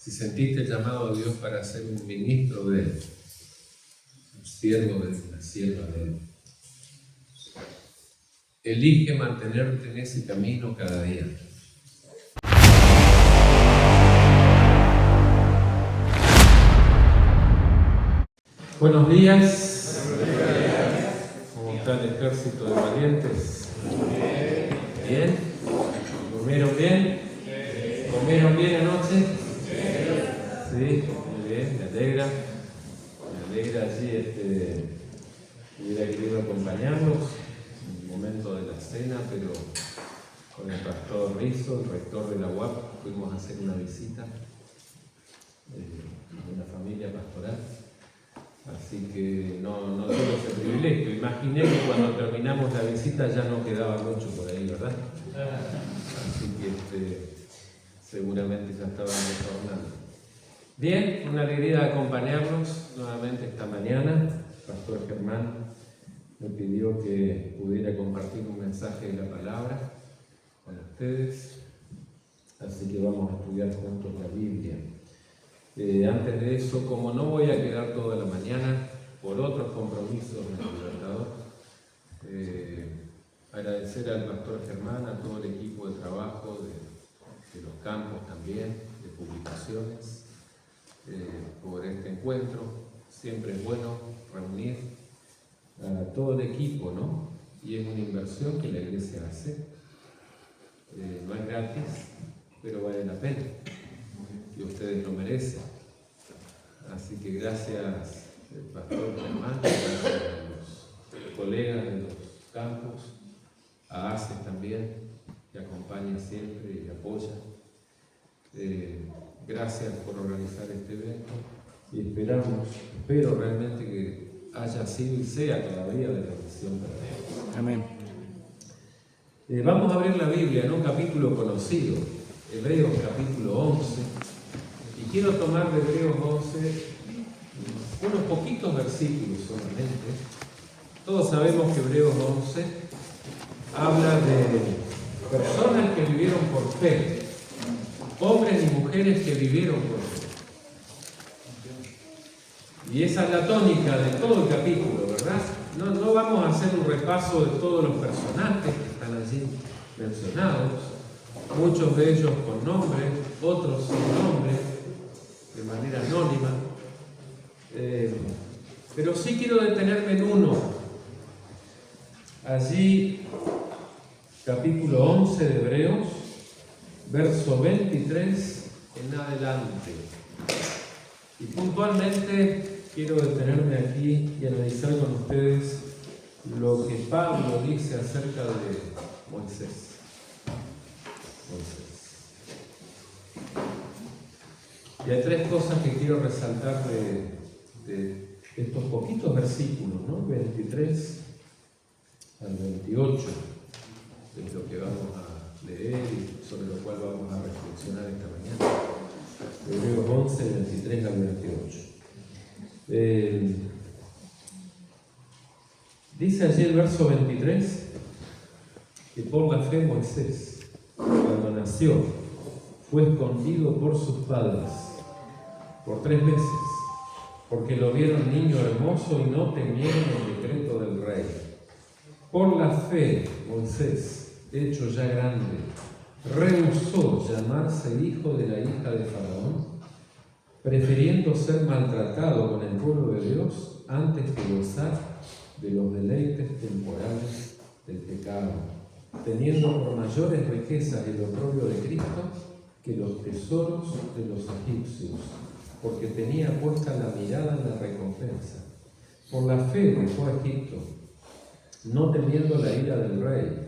Si sentiste el llamado de Dios para ser un ministro de Él, un siervo de Él, una sierva de Él, elige mantenerte en ese camino cada día. Buenos días. ¿Cómo está el ejército de valientes? ¿Bien? ¿Durmieron bien? ¿Comieron bien anoche? Sí, muy bien, me alegra. Me alegra allí hubiera querido acompañarlos en el momento de la cena, pero con el pastor Rizzo, el rector de la UAP, fuimos a hacer una visita de una familia pastoral. Así que no tuve ese privilegio. Imaginé que cuando terminamos la visita ya no quedaba mucho por ahí, ¿verdad? Así que seguramente ya estaban retornando. Bien, una alegría acompañarnos nuevamente esta mañana. El pastor Germán me pidió que pudiera compartir un mensaje de la palabra con ustedes. Así que vamos a estudiar juntos la Biblia. Antes de eso, como no voy a quedar toda la mañana por otros compromisos en el Libertador, agradecer al pastor Germán, a todo el equipo de trabajo de los campos también, de publicaciones, por este encuentro. Siempre es bueno reunir a todo el equipo, ¿no? Y es una inversión que la iglesia hace. No es gratis, pero vale la pena. Y ustedes lo merecen. Así que gracias, pastor Germán, gracias a los colegas de los campos, a ACES también, que acompaña siempre y apoya. Gracias por organizar este evento y espero realmente que haya sido y sea todavía de bendición para Dios. Amén. Vamos a abrir la Biblia en un capítulo conocido, Hebreos capítulo 11. Y quiero tomar de Hebreos 11 unos poquitos versículos solamente. Todos sabemos que Hebreos 11 habla de personas que vivieron por fe, hombres y mujeres que vivieron por fe. Y esa es la tónica de todo el capítulo, ¿verdad? No vamos a hacer un repaso de todos los personajes que están allí mencionados, muchos de ellos con nombre, otros sin nombre, de manera anónima, pero sí quiero detenerme en uno. Allí, capítulo 11 de Hebreos, verso 23 en adelante. Y puntualmente quiero detenerme aquí y analizar con ustedes lo que Pablo dice acerca de Moisés. Y hay tres cosas que quiero resaltar de estos poquitos versículos, ¿no? 23 al 28, es lo que vamos a leer y sobre lo cual vamos a reflexionar esta mañana. Hebreos 11, 23 al 28. Dice allí el verso 23 que por la fe Moisés, cuando nació, fue escondido por sus padres por 3 meses, porque lo vieron niño hermoso y no temieron el decreto del rey. Por la fe, Moisés, hecho ya grande, rehusó llamarse hijo de la hija de Faraón, prefiriendo ser maltratado con el pueblo de Dios antes que gozar de los deleites temporales del pecado, teniendo por mayores riquezas el oprobio de Cristo que los tesoros de los egipcios, porque tenía puesta la mirada en la recompensa. Por la fe dejó a Egipto, no temiendo la ira del rey,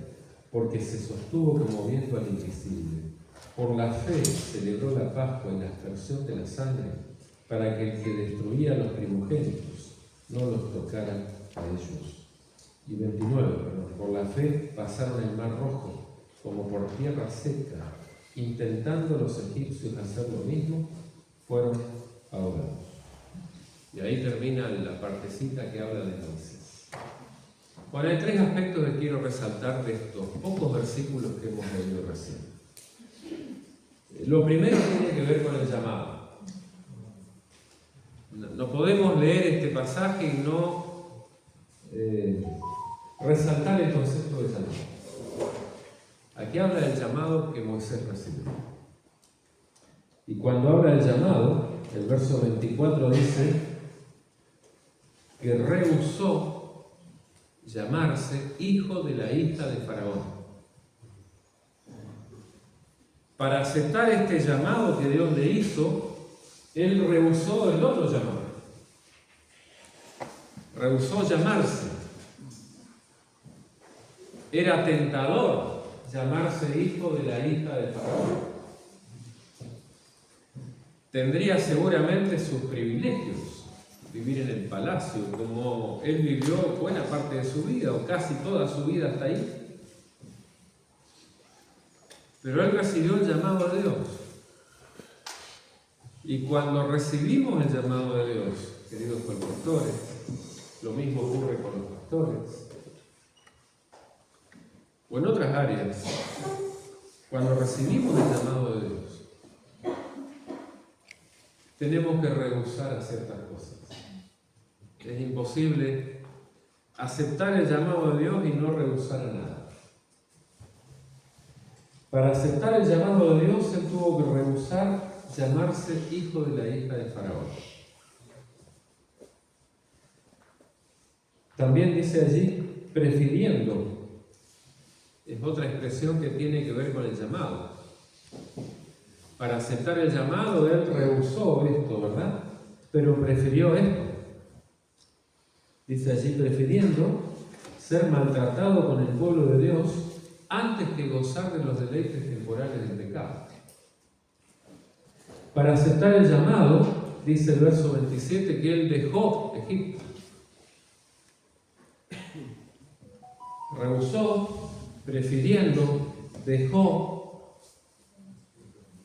porque se sostuvo como viendo al invisible. Por la fe celebró la Pascua y la aspersión de la sangre, para que el que destruía a los primogénitos no los tocara a ellos. Y 29, por la fe pasaron el mar rojo, como por tierra seca, intentando los egipcios hacer lo mismo, fueron ahogados. Y ahí termina la partecita que habla de Moisés. Bueno, hay 3 aspectos que quiero resaltar de estos pocos versículos que hemos leído recién. Lo primero tiene que ver con el llamado. No podemos leer este pasaje y no resaltar el concepto de llamado. Aquí habla del llamado que Moisés recibió. Y cuando habla del llamado, el verso 24 dice que rehusó llamarse hijo de la hija de Faraón. Para aceptar este llamado que Dios le hizo, él rehusó el otro llamado. Rehusó llamarse. Era tentador llamarse hijo de la hija de Faraón. Tendría seguramente sus privilegios, vivir en el palacio, como él vivió buena parte de su vida, o casi toda su vida hasta ahí. Pero él recibió el llamado de Dios. Y cuando recibimos el llamado de Dios, queridos pastores, lo mismo ocurre con los pastores, o en otras áreas, cuando recibimos el llamado de Dios, tenemos que rehusar a ciertas cosas. Es imposible aceptar el llamado de Dios y no rehusar a nada. Para aceptar el llamado de Dios, él tuvo que rehusar llamarse hijo de la hija de Faraón. También dice allí, prefiriendo. Es otra expresión que tiene que ver con el llamado. Para aceptar el llamado, él rehusó esto, ¿verdad? Pero prefirió esto. Dice allí, prefiriendo ser maltratado con el pueblo de Dios antes que gozar de los deleites temporales del pecado. Para aceptar el llamado, dice el verso 27, que él dejó Egipto. Rehusó, prefiriendo, dejó.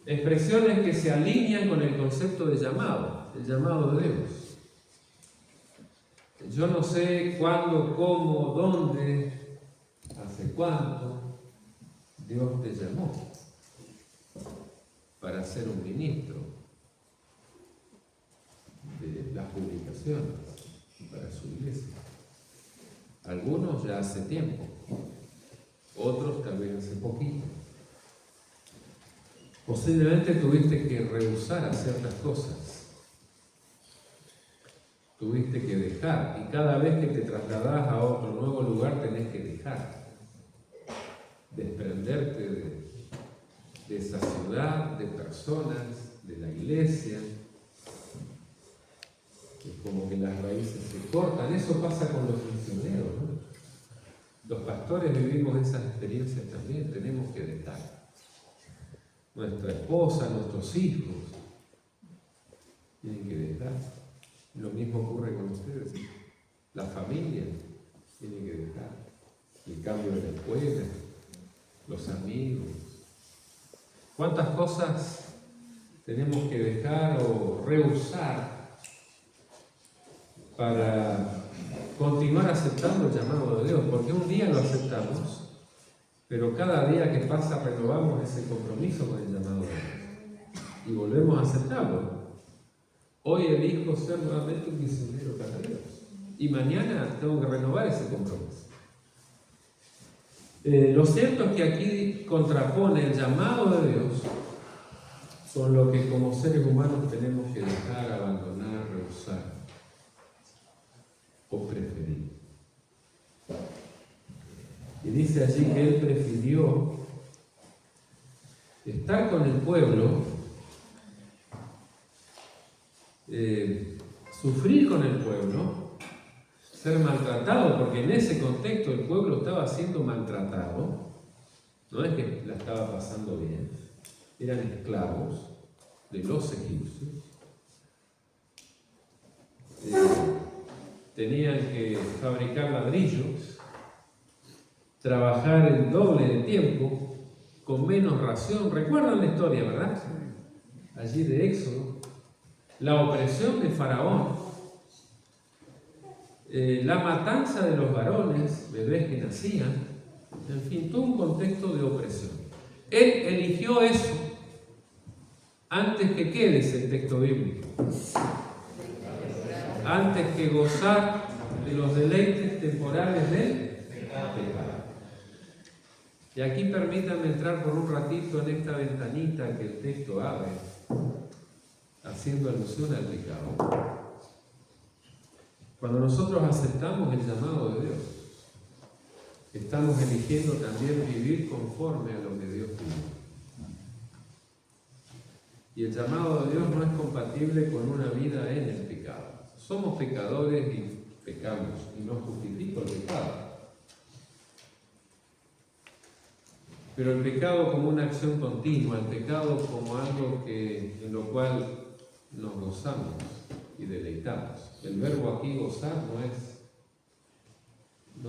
Expresiones que se alinean con el concepto de llamado, el llamado de Dios. Yo no sé cuándo, cómo, dónde, hace cuánto Dios te llamó para ser un ministro de las publicaciones para su iglesia. Algunos ya hace tiempo, otros tal vez hace poquito. Posiblemente tuviste que rehusar a ciertas cosas. Tuviste que dejar, y cada vez que te trasladás a otro nuevo lugar tenés que dejar, desprenderte de esa ciudad, de personas, de la iglesia. Es como que las raíces se cortan. Eso pasa con los misioneros, ¿no? Los pastores vivimos esas experiencias también, tenemos que dejar. Nuestra esposa, nuestros hijos, tienen que dejar. Lo mismo ocurre con ustedes. La familia tiene que dejar. El cambio de la escuela, los amigos. ¿Cuántas cosas tenemos que dejar o rehusar para continuar aceptando el llamado de Dios? Porque un día lo aceptamos, pero cada día que pasa renovamos ese compromiso con el llamado de Dios y volvemos a aceptarlo. Hoy elijo ser nuevamente un misionero para Dios y mañana tengo que renovar ese compromiso. Lo cierto es que aquí contrapone el llamado de Dios con lo que como seres humanos tenemos que dejar, abandonar, rehusar o preferir. Y dice allí que él prefirió estar con el pueblo, sufrir con el pueblo, ser maltratado, porque en ese contexto el pueblo estaba siendo maltratado, no es que la estaba pasando bien, eran esclavos de los egipcios, tenían que fabricar ladrillos, trabajar el doble de tiempo, con menos ración. ¿Recuerdan la historia, verdad? Allí de Éxodo, la opresión de Faraón, la matanza de los varones, bebés que nacían, en fin, todo un contexto de opresión. Él eligió eso antes que quede ese texto bíblico. antes que gozar de los deleites temporales del pecado. Y aquí permítanme entrar por un ratito en esta ventanita que el texto abre, haciendo alusión al pecado. Cuando nosotros aceptamos el llamado de Dios, estamos eligiendo también vivir conforme a lo que Dios pide. Y el llamado de Dios no es compatible con una vida en el pecado. Somos pecadores y pecamos, y no justifico el pecado. Pero el pecado como una acción continua, el pecado como algo en lo cual nos gozamos y deleitamos. El verbo aquí gozar no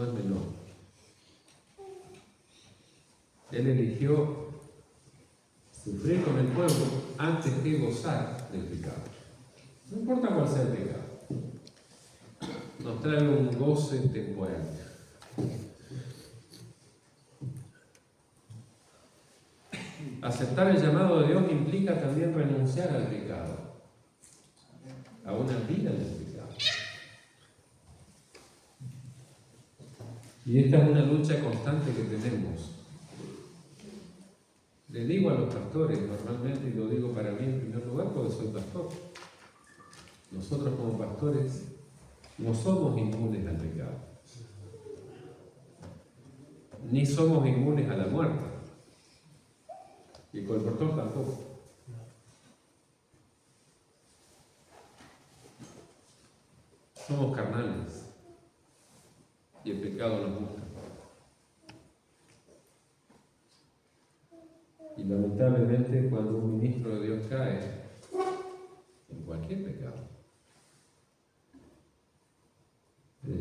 es menor. Él eligió sufrir con el pueblo antes que gozar del pecado. No importa cuál sea el pecado. Nos trae un goce temporal. Aceptar el llamado de Dios implica también renunciar al pecado, a una vida en el pecado. Y esta es una lucha constante que tenemos. Le digo a los pastores normalmente, y lo digo para mí en primer lugar porque soy pastor. Nosotros como pastores no somos inmunes al pecado, ni somos inmunes a la muerte. Y con el pastor tampoco. Somos carnales y el pecado nos gusta. Y lamentablemente cuando un ministro de Dios cae en cualquier pecado,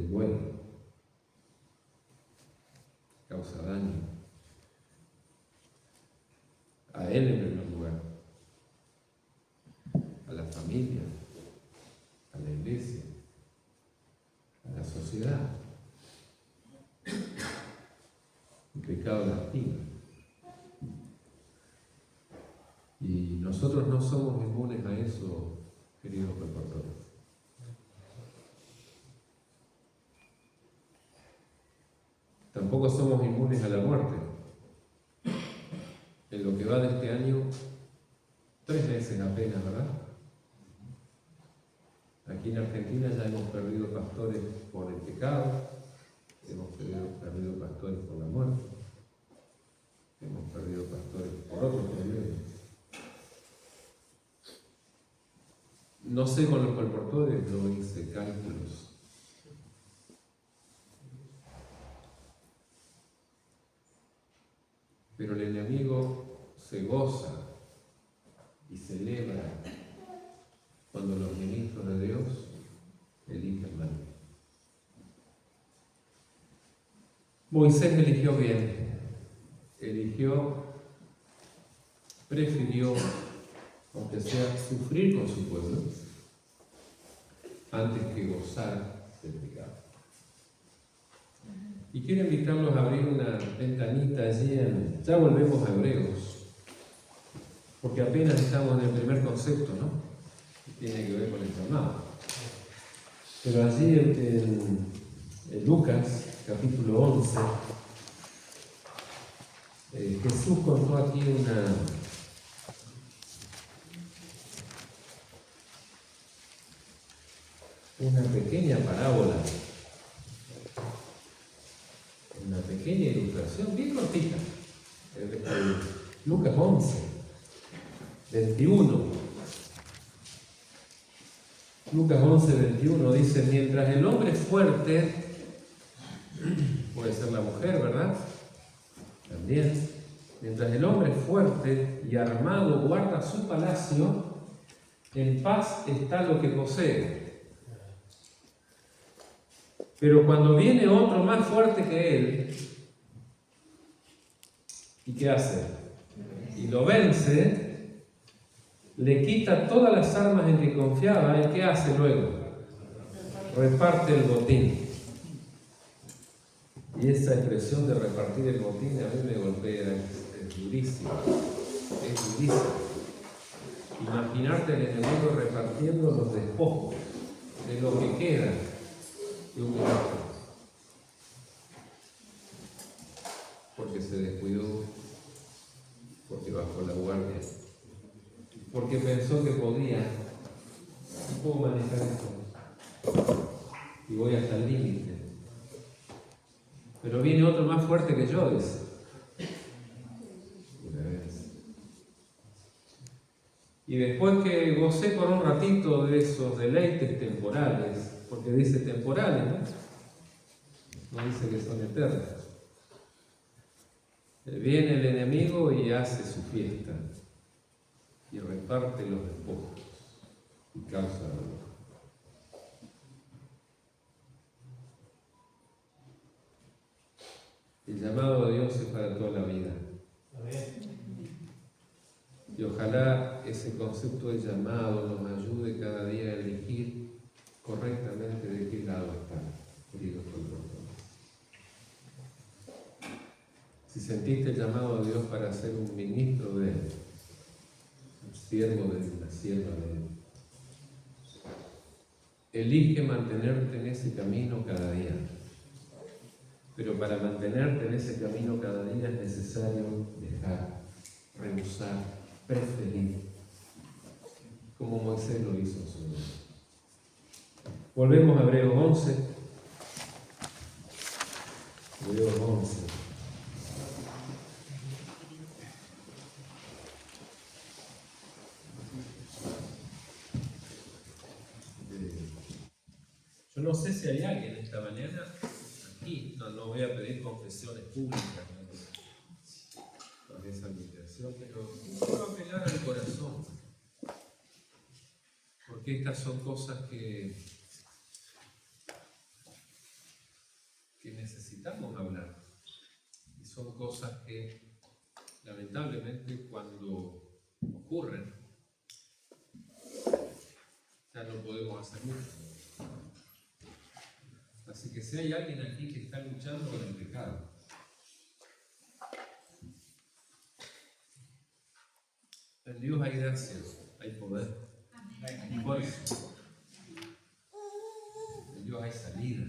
bueno, causa daño a él en primer lugar, a la familia, a la iglesia, a la sociedad. El pecado lastima. Y nosotros no somos inmunes a eso, queridos pastores. Tampoco somos inmunes a la muerte. En lo que va de este año, 3 veces apenas, ¿verdad? Aquí en Argentina ya hemos perdido pastores por el pecado, hemos perdido pastores por la muerte, hemos perdido pastores por otros problemas. No sé con los colportores, no hice cálculos. Pero el enemigo se goza y celebra cuando los ministros de Dios eligen mal. Moisés eligió bien, prefirió, aunque sea sufrir con su pueblo, antes que gozar del pecado. Y quiero invitarlos a abrir una ventanita allí ya volvemos a Hebreos, porque apenas estamos en el primer concepto, ¿no? Que tiene que ver con el llamado. Pero allí en Lucas, capítulo 11, Jesús contó aquí una pequeña parábola, una pequeña ilustración bien cortita. Lucas 11, 21. Lucas 11, 21 dice: mientras el hombre fuerte, puede ser la mujer, ¿verdad? También, mientras el hombre fuerte y armado guarda su palacio, en paz está lo que posee. Pero cuando viene otro más fuerte que él, ¿y qué hace? Y lo vence, le quita todas las armas en que confiaba, ¿y qué hace luego? Reparte el botín. Y esa expresión de repartir el botín a mí me golpea, es durísima, es durísima. Imaginarte al enemigo repartiendo los despojos de lo que queda de un milagro, porque se descuidó, porque bajó la guardia, porque pensó que podía, y puedo manejar esto, y voy hasta el límite. Pero viene otro más fuerte que yo, dice. Y después que gocé por un ratito de esos deleites temporales, porque dice temporales, ¿no? No dice que son eternos. Viene el enemigo y hace su fiesta, y reparte los despojos, y causa dolor. El llamado de Dios es para toda la vida. Y ojalá ese concepto de llamado nos ayude cada día a elegir correctamente de qué lado estar, queridos colegas. Si sentiste el llamado de Dios para ser un ministro de Él, un siervo de Él, una sierva de Él, elige mantenerte en ese camino cada día. Pero para mantenerte en ese camino cada día es necesario dejar, rehusar, preferir, como Moisés lo hizo en su vida. Volvemos a Hebreos 11. Hebreos 11. Yo no sé si hay alguien esta mañana aquí, no voy a pedir confesiones públicas, con esa invitación, pero quiero apelar al corazón, porque estas son cosas que necesitamos hablar, y son cosas que lamentablemente cuando ocurren ya no podemos hacer mucho. Así que si hay alguien aquí que está luchando con el pecado, en Dios hay gracia, hay poder, hay fuerza, en Dios hay salida.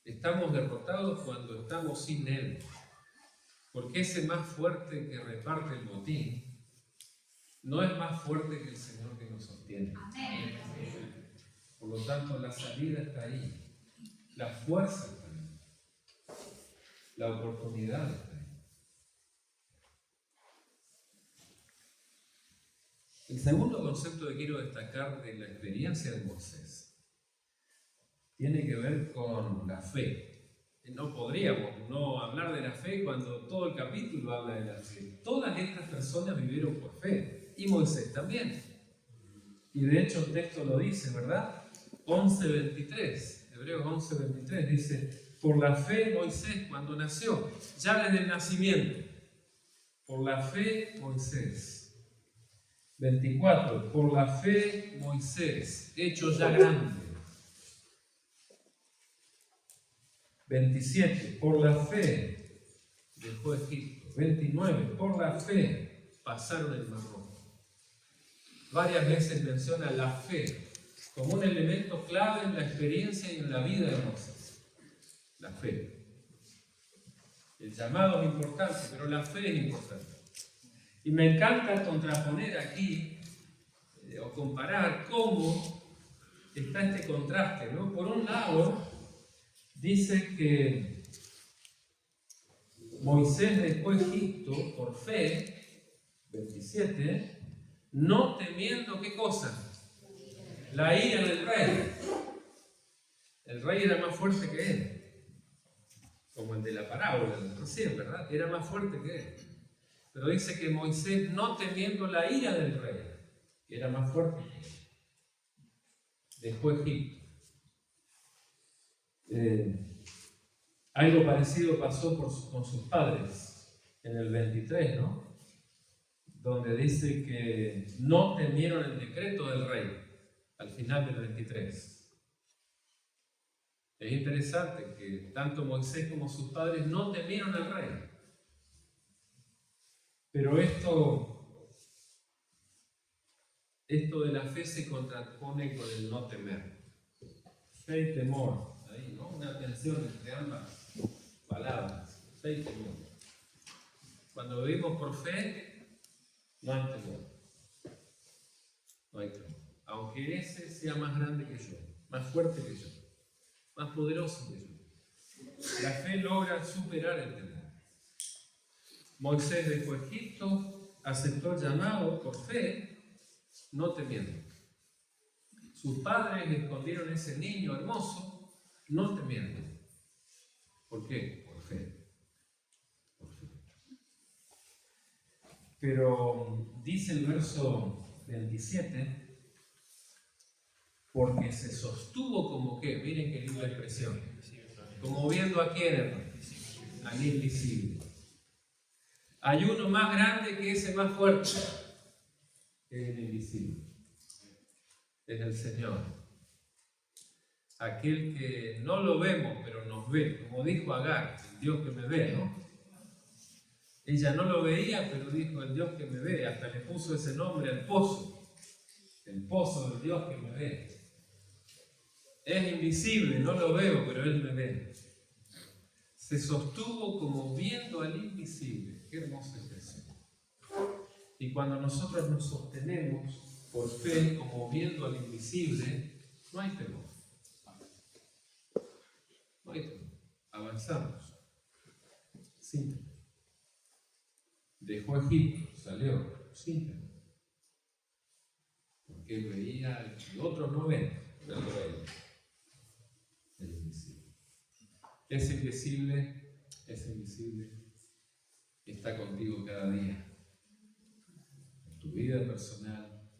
Estamos derrotados cuando estamos sin Él, porque ese más fuerte que reparte el botín no es más fuerte que el Señor que nos sostiene. Por lo tanto, la salida está ahí, la fuerza está ahí, la oportunidad está ahí. El segundo concepto que quiero destacar de la experiencia de Moisés tiene que ver con la fe. No podríamos no hablar de la fe cuando todo el capítulo habla de la fe. Todas estas personas vivieron por fe, y Moisés también. Y de hecho el texto lo dice, ¿verdad? 11:23, Hebreos 11:23 dice: por la fe Moisés cuando nació, ya desde el nacimiento, por la fe Moisés. 24, por la fe Moisés, hecho ya grande. 27, por la fe dejó Egipto. 29, por la fe pasaron el Mar Rojo. Varias veces menciona la fe como un elemento clave en la experiencia y en la vida de Moisés. La fe. El llamado es importante, pero la fe es importante. Y me encanta contraponer aquí, o comparar cómo está este contraste, ¿no? Por un lado, dice que Moisés dejó Egipto por fe, 27, no temiendo, ¿qué cosa? La ira del rey. El rey era más fuerte que él, como el de la parábola de recién, ¿verdad? Era más fuerte que él. Pero dice que Moisés, no temiendo la ira del rey, era más fuerte que él, dejó Egipto. Algo parecido pasó con sus padres en el 23, ¿no? Donde dice que no temieron el decreto del rey al final del 23. Es interesante que tanto Moisés como sus padres no temieron al rey. Pero esto Esto de la fe se contrapone con el no temer. Fe y temor, ahí, ¿no? Una tensión entre ambas palabras, fe y temor. Cuando vivimos por fe, no hay temor. No hay temor. Aunque ese sea más grande que yo, más fuerte que yo, más poderoso que yo. La fe logra superar el temor. Moisés dejó Egipto, aceptó el llamado por fe, no temiendo. Sus padres escondieron ese niño hermoso, no temiendo. ¿Por qué? Por fe. Por fe. Pero dice el verso 27, porque se sostuvo como que, miren qué linda expresión, como viendo a quién, hermano, al invisible. Hay uno más grande que ese más fuerte, es el invisible, es el Señor. Aquel que no lo vemos, pero nos ve, como dijo Agar, el Dios que me ve, ¿no? Ella no lo veía, pero dijo, el Dios que me ve, hasta le puso ese nombre al pozo, el pozo del Dios que me ve. Es invisible, no lo veo, pero Él me ve. Se sostuvo como viendo al invisible. Qué hermosa expresión. Y cuando nosotros nos sostenemos por fe como viendo al invisible, no hay temor. No hay temor. Avanzamos. Sin temor. Dejó Egipto, salió sin temor. Porque él veía y otros no ven, pero él. El invisible. Ese invisible está contigo cada día. En tu vida personal,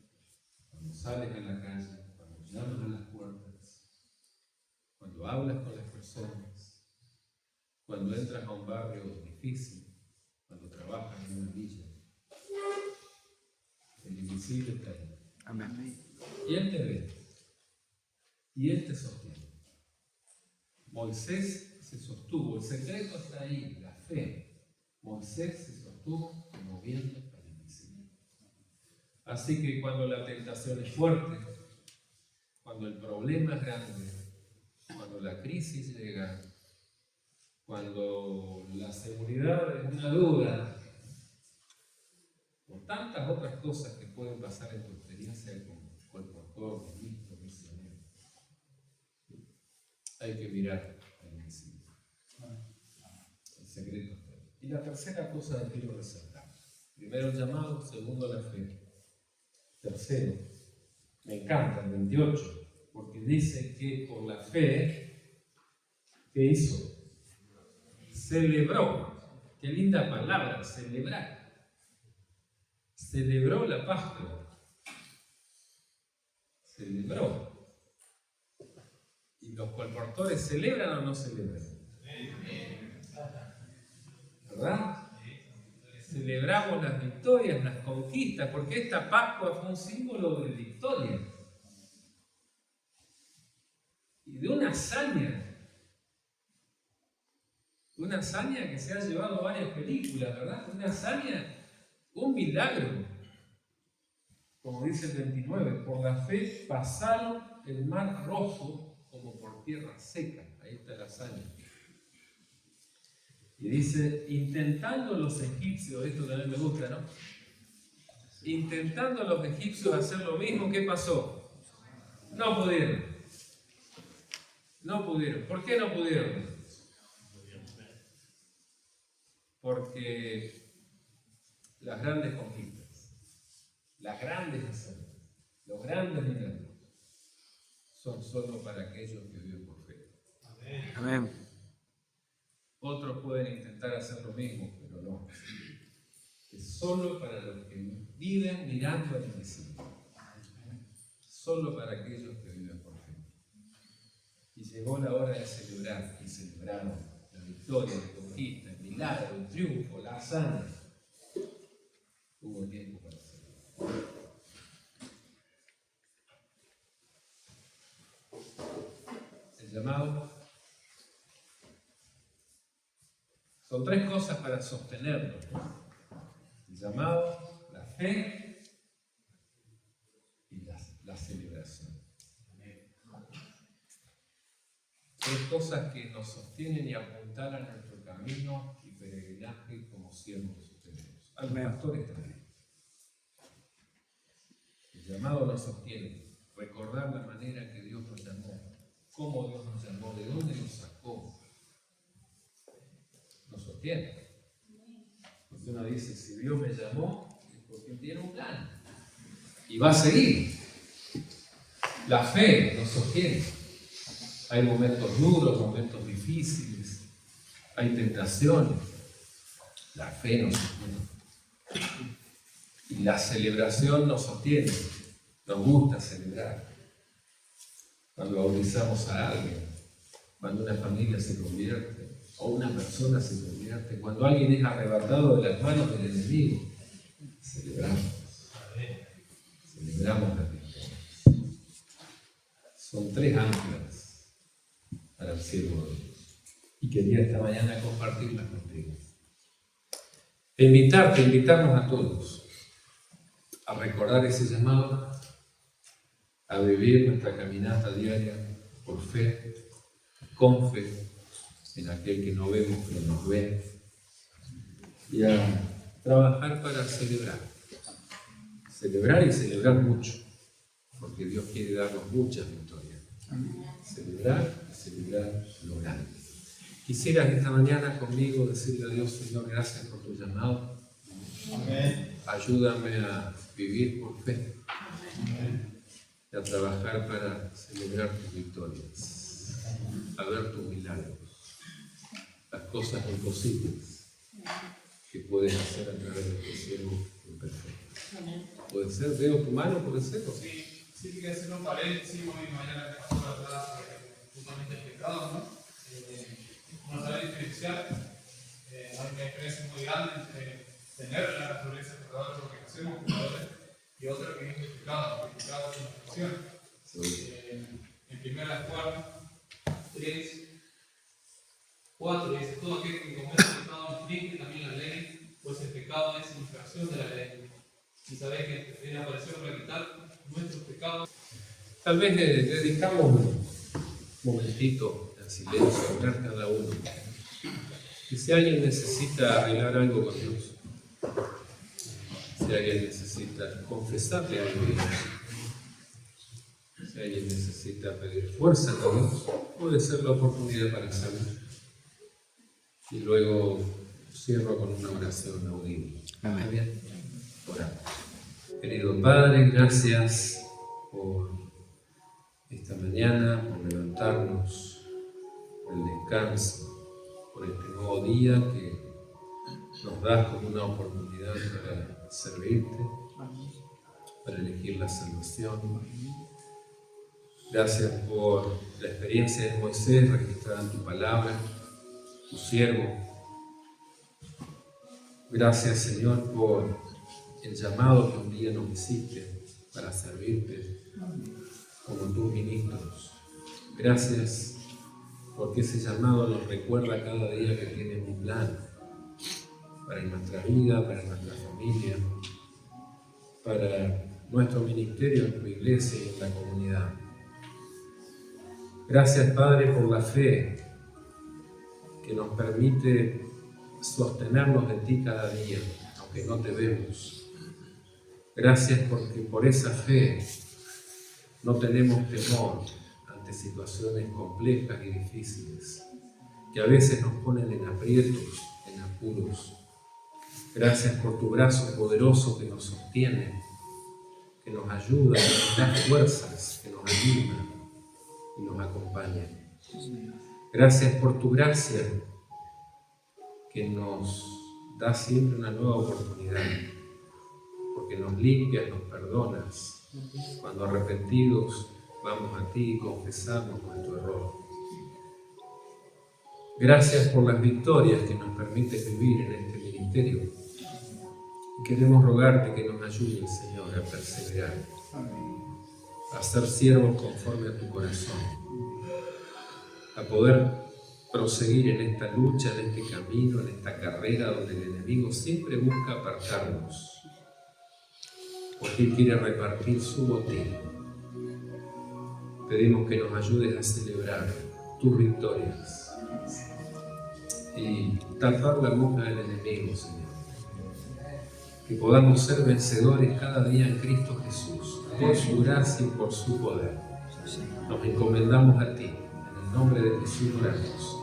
cuando sales a la calle, cuando llamas a las puertas, cuando hablas con las personas, cuando entras a un barrio difícil, cuando trabajas en una villa. El invisible está ahí. Amén. Y Él te ve. Y Él te sostiene. Moisés se sostuvo. El secreto está ahí, la fe. Moisés se sostuvo como viendo al invisible. Así que cuando la tentación es fuerte, cuando el problema es grande, cuando la crisis llega, cuando la seguridad es una duda, o tantas otras cosas que pueden pasar en tu experiencia como colportor, ministro, misionero, hay que mirar al invisible. El secreto está ahí. Y la tercera cosa que quiero resaltar. Primero el llamado, segundo la fe. Tercero, me encanta el 28, porque dice que por la fe, ¿qué hizo? Celebró. Qué linda palabra, celebrar. Celebró la Pascua. Celebró. ¿Y los colportores celebran o no celebran? ¿Verdad? Celebramos las victorias, las conquistas, porque esta Pascua fue un símbolo de victoria y de una hazaña que se ha llevado a varias películas, ¿verdad? Una hazaña, un milagro, como dice el 29, por la fe pasaron el mar rojo como por tierra seca. Ahí está la hazaña. Y dice, intentando los egipcios, esto también me gusta, ¿no? Intentando los egipcios hacer lo mismo, ¿qué pasó? No pudieron. No pudieron. ¿Por qué no pudieron? Porque las grandes conquistas, las grandes hazañas, los grandes milagros son solo para aquellos que viven por fe. Amén. Otros pueden intentar hacer lo mismo, pero no. Es solo para los que viven mirando al invisible. Solo para aquellos que viven por fe. Y llegó la hora de celebrar, y celebraron la victoria, la conquista, el milagro, el triunfo, la hazaña. Hubo tiempo para hacerlo. El llamado. Son tres cosas para sostenerlo, ¿no? El llamado, la fe la celebración. Tres cosas que nos sostienen y apuntalan nuestro camino y peregrinaje como siervos tenemos. A los pastores también. El llamado nos sostiene. Recordar la manera en que Dios nos llamó, cómo Dios nos llamó, de dónde nos sacó. Nos sostiene. Porque uno dice, si Dios me llamó, es porque tiene un plan. Y va a seguir. La fe nos sostiene. Hay momentos duros, momentos difíciles, hay tentaciones. La fe nos sostiene. Y la celebración nos sostiene. Nos gusta celebrar. Cuando bautizamos a alguien, cuando una familia se convierte, o una persona se convierte, cuando alguien es arrebatado de las manos del enemigo, celebramos. Celebramos la victoria. Son tres anclas para el siervo de Dios. Y quería esta mañana compartirlas contigo. Invitarnos a todos a recordar ese llamado, a vivir nuestra caminata diaria por fe, con fe, en aquel que no vemos pero nos ve, y a trabajar para celebrar. Celebrar y celebrar mucho, porque Dios quiere darnos muchas victorias. Celebrar y celebrar lo grande. Quisieras esta mañana conmigo decirle a Dios, Señor, gracias por tu llamado. Amén. Ayúdame a vivir por fe. Amén. Y a trabajar para celebrar tus victorias, a ver tus milagros, las cosas imposibles que puedes hacer a través de tu siervo imperfecto. ¿Puede ser? ¿Veo tu mano? ¿Puede ser? Sí, quería hacer un paréntesis hoy mañana que pasó atrás justamente el pecado, ¿no? Uno sabe diferenciar, hay una diferencia muy grande entre tener la naturaleza pecadora porque nacemos pecadores y otra que es el pecado. El pecado es una acción. En 1 Juan 3, 4 dice: todo aquel que comete pecado infringe también la ley, pues el pecado es infracción de la ley. Y sabéis que Él apareció para quitar nuestros pecados. Tal vez le dedicamos un momentito en silencio a orar cada uno. Y si alguien necesita arreglar algo con Dios, si alguien necesita confesarle algo a Dios, si alguien necesita pedir fuerza a Dios, puede ser la oportunidad para hacerlo. Y luego cierro con una oración audible. Amén. ¿Está bien? Oramos. Querido Padre, gracias por esta mañana, por levantarnos, por el descanso, por este nuevo día que nos das como una oportunidad para servirte, para elegir la salvación. Gracias por la experiencia de Moisés registrada en tu palabra, tu siervo. Gracias, Señor, por el llamado que un día nos hiciste para servirte como tus ministros. Gracias porque ese llamado nos recuerda cada día que tienes un plan para nuestra vida, para nuestra familia, para nuestro ministerio en tu iglesia y en la comunidad. Gracias, Padre, por la fe que nos permite sostenernos de ti cada día, aunque no te vemos. Gracias porque por esa fe no tenemos temor ante situaciones complejas y difíciles, que a veces nos ponen en aprietos, en apuros. Gracias por tu brazo poderoso que nos sostiene, que nos ayuda, que nos da fuerzas, que nos anima y nos acompaña. Gracias por tu gracia que nos da siempre una nueva oportunidad, porque nos limpias, nos perdonas. Cuando arrepentidos vamos a ti y confesamos nuestro error. Gracias por las victorias que nos permites vivir en este ministerio. Y queremos rogarte que nos ayudes, Señor, a perseverar, a ser siervos conforme a tu corazón, a poder proseguir en esta lucha, en este camino, en esta carrera donde el enemigo siempre busca apartarnos, porque él quiere repartir su botín. Pedimos que nos ayudes a celebrar tus victorias y tapar la boca del enemigo, Señor. Que podamos ser vencedores cada día en Cristo Jesús, por su gracia y por su poder. Nos encomendamos a ti. En el nombre de Jesús oramos.